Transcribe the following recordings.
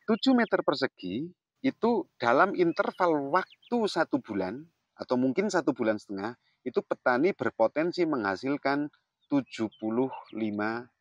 7 meter persegi itu dalam interval waktu 1 bulan atau mungkin 1,5 bulan, itu petani berpotensi menghasilkan 75.000.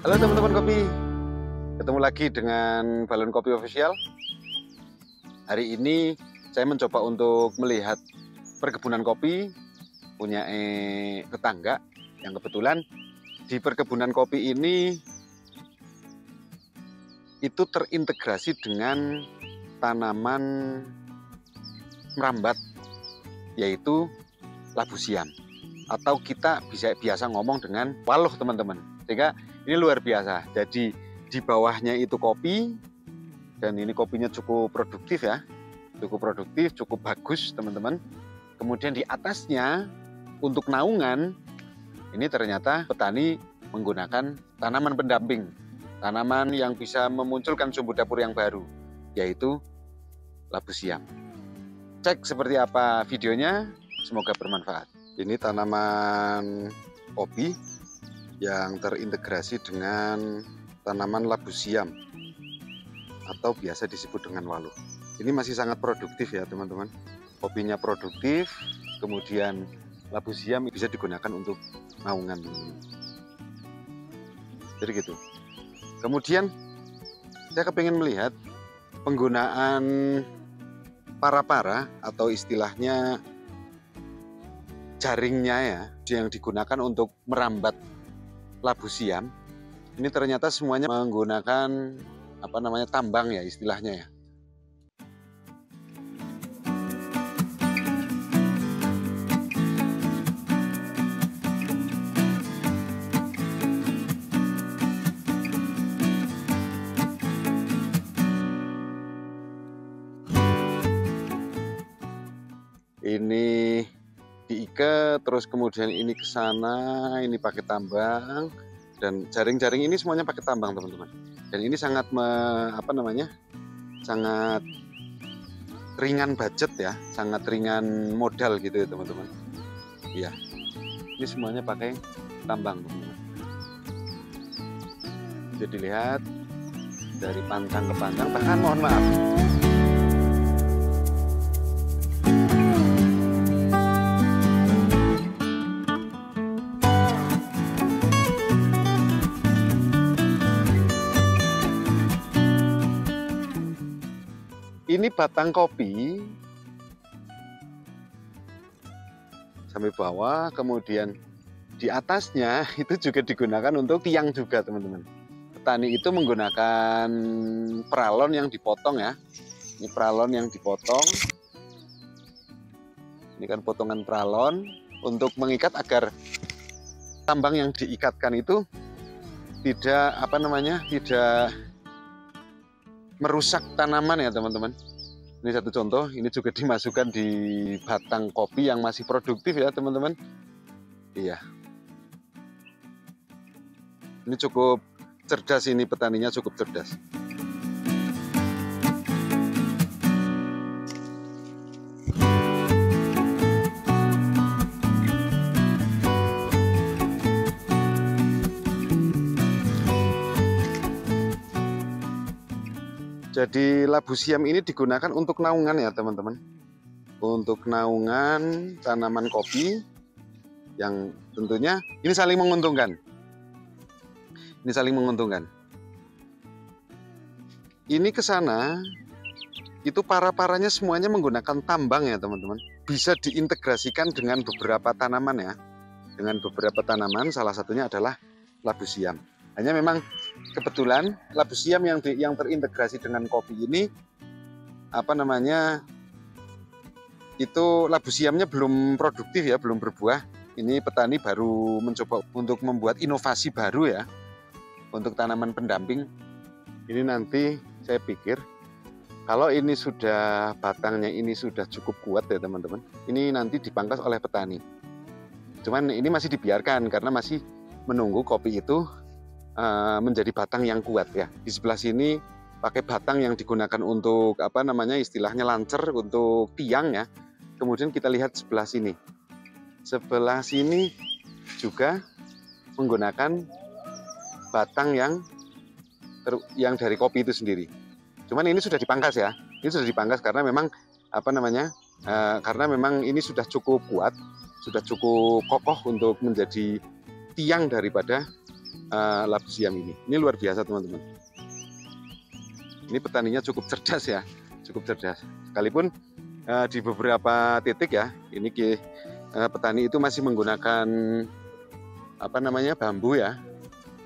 Halo teman-teman kopi, ketemu lagi dengan Balon Kopi Official. Hari ini saya mencoba untuk melihat perkebunan kopi punya tetangga yang kebetulan di perkebunan kopi ini itu terintegrasi dengan tanaman merambat, yaitu labu siam, atau kita biasa ngomong dengan waluh teman-teman. Sehingga ini luar biasa. Jadi di bawahnya itu kopi, dan ini kopinya cukup produktif ya, cukup bagus teman-teman. Kemudian di atasnya untuk naungan ini ternyata petani menggunakan tanaman pendamping, tanaman yang bisa memunculkan sumbu dapur yang baru, yaitu labu siam. Cek seperti apa videonya, semoga bermanfaat. Ini tanaman kopi yang terintegrasi dengan tanaman labu siam atau biasa disebut dengan waluh. Ini masih sangat produktif ya teman-teman. Kopinya produktif, kemudian labu siam bisa digunakan untuk naungan. Jadi gitu. Kemudian saya kepengen melihat penggunaan para-para atau istilahnya jaringnya ya, yang digunakan untuk merambat labu siam. Ini ternyata semuanya menggunakan tambang ya istilahnya ya. Ini diikat, terus kemudian ini ke sana, ini pakai tambang, dan jaring-jaring ini semuanya pakai tambang teman-teman. Dan ini sangat sangat ringan budget ya, sangat ringan modal gitu ya teman-teman. Iya, ini semuanya pakai tambang teman-teman. Jadi lihat dari pantang ke pantang, bahkan mohon maaf, ini batang kopi sampai bawah, kemudian di atasnya itu juga digunakan untuk tiang juga teman-teman. Petani itu menggunakan pralon yang dipotong ya. Ini pralon yang dipotong. Ini kan potongan pralon untuk mengikat agar tambang yang diikatkan itu tidak tidak merusak tanaman ya teman-teman. Ini satu contoh, ini juga dimasukkan di batang kopi yang masih produktif ya teman-teman. Iya. Ini cukup cerdas ini, petaninya cukup cerdas. Jadi labu siam ini digunakan untuk naungan ya teman-teman. Untuk naungan tanaman kopi yang tentunya ini saling menguntungkan. Ini saling menguntungkan. Ini ke sana itu para-paranya semuanya menggunakan tambang ya teman-teman. Bisa diintegrasikan dengan beberapa tanaman ya. Dengan beberapa tanaman, salah satunya adalah labu siam. Hanya memang kebetulan labu siam yang terintegrasi dengan kopi ini itu labu siamnya belum produktif ya, belum berbuah. Ini petani baru mencoba untuk membuat inovasi baru ya untuk tanaman pendamping. Ini nanti saya pikir kalau ini sudah batangnya ini sudah cukup kuat ya teman-teman, ini nanti dipangkas oleh petani. Cuman ini masih dibiarkan karena masih menunggu kopi itu menjadi batang yang kuat ya. Di sebelah sini pakai batang yang digunakan untuk istilahnya lancer, untuk tiang ya. Kemudian kita lihat sebelah sini. Sebelah sini juga menggunakan batang yang dari kopi itu sendiri. Cuman ini sudah dipangkas ya. Ini sudah dipangkas karena memang karena memang ini sudah cukup kuat, sudah cukup kokoh untuk menjadi tiang daripada labu siam ini. Ini luar biasa teman-teman. Ini petaninya cukup cerdas ya, cukup cerdas. Sekalipun di beberapa titik ya, ini petani itu masih menggunakan bambu ya,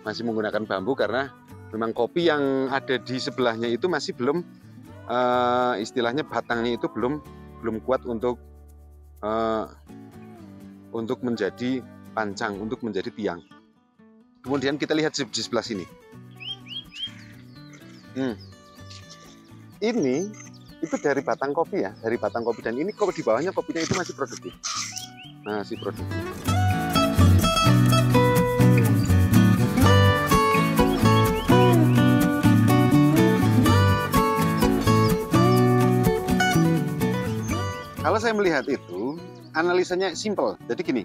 masih menggunakan bambu karena memang kopi yang ada di sebelahnya itu masih belum istilahnya batangnya itu belum kuat untuk menjadi pancang, untuk menjadi tiang. Kemudian kita lihat di sebelah sini. Ini itu dari batang kopi ya, dari batang kopi, dan ini kok di bawahnya kopinya itu masih produktif. Masih produktif. Kalau saya melihat itu, analisanya simple. Jadi gini,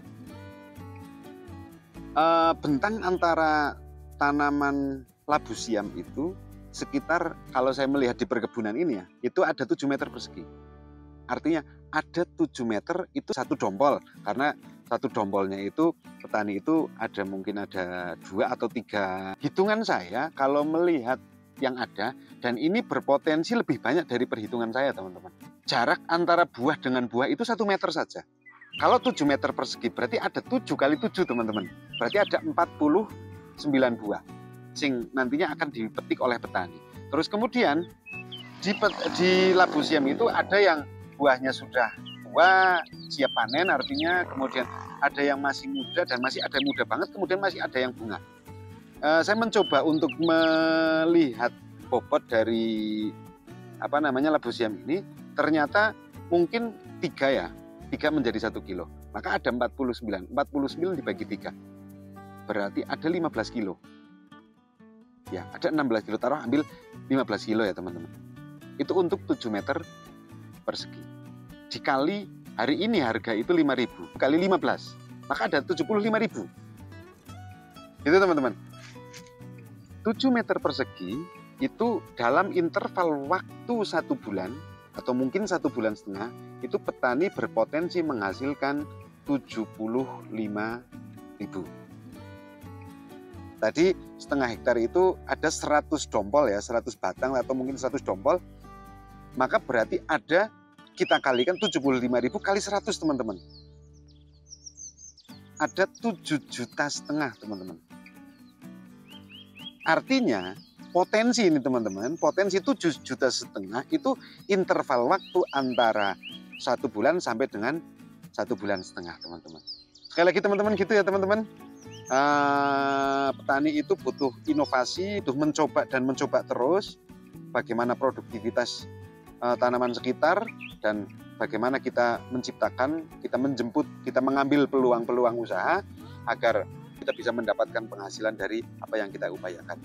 bentang antara tanaman labu siam itu sekitar, kalau saya melihat di perkebunan ini ya, itu ada 7 meter persegi. Artinya ada 7 meter itu satu dompol, karena satu dompolinya itu petani itu mungkin ada 2 atau 3. Hitungan saya kalau melihat yang ada, dan ini berpotensi lebih banyak dari perhitungan saya teman-teman. Jarak antara buah dengan buah itu 1 meter saja. Kalau 7 meter persegi berarti ada 7 kali 7 teman-teman. Berarti ada 49 buah. Sing nantinya akan dipetik oleh petani. Terus kemudian di labu siam itu ada yang buahnya sudah tua, siap panen artinya, kemudian ada yang masih muda dan masih ada yang muda banget, kemudian masih ada yang bunga. Saya mencoba untuk melihat bobot dari labu siam ini, ternyata mungkin 3 menjadi 1 kilo. Maka ada 49 dibagi 3. Berarti ada 15 kilo. Ya, ada 16 kilo, ambil 15 kilo ya teman-teman. Itu untuk 7 meter persegi. Dikali hari ini harga itu 5.000, kali 15, maka ada 75.000. Itu teman-teman. 7 meter persegi itu dalam interval waktu 1 bulan, atau mungkin 1 bulan setengah, itu petani berpotensi menghasilkan 75.000. Tadi setengah hektar itu ada 100 dompol ya, 100 batang atau mungkin 100 dompol, maka berarti ada, kita kalikan 75.000 kali 100 teman-teman. Ada 7,5 juta teman-teman. Artinya potensi ini teman-teman, potensi 7,5 juta itu interval waktu antara 1 bulan sampai dengan 1,5 bulan teman-teman. Sekali lagi teman-teman gitu ya teman-teman. Petani itu butuh inovasi, butuh mencoba terus bagaimana produktivitas tanaman sekitar, dan bagaimana kita menciptakan, kita menjemput, kita mengambil peluang-peluang usaha agar kita bisa mendapatkan penghasilan dari apa yang kita upayakan.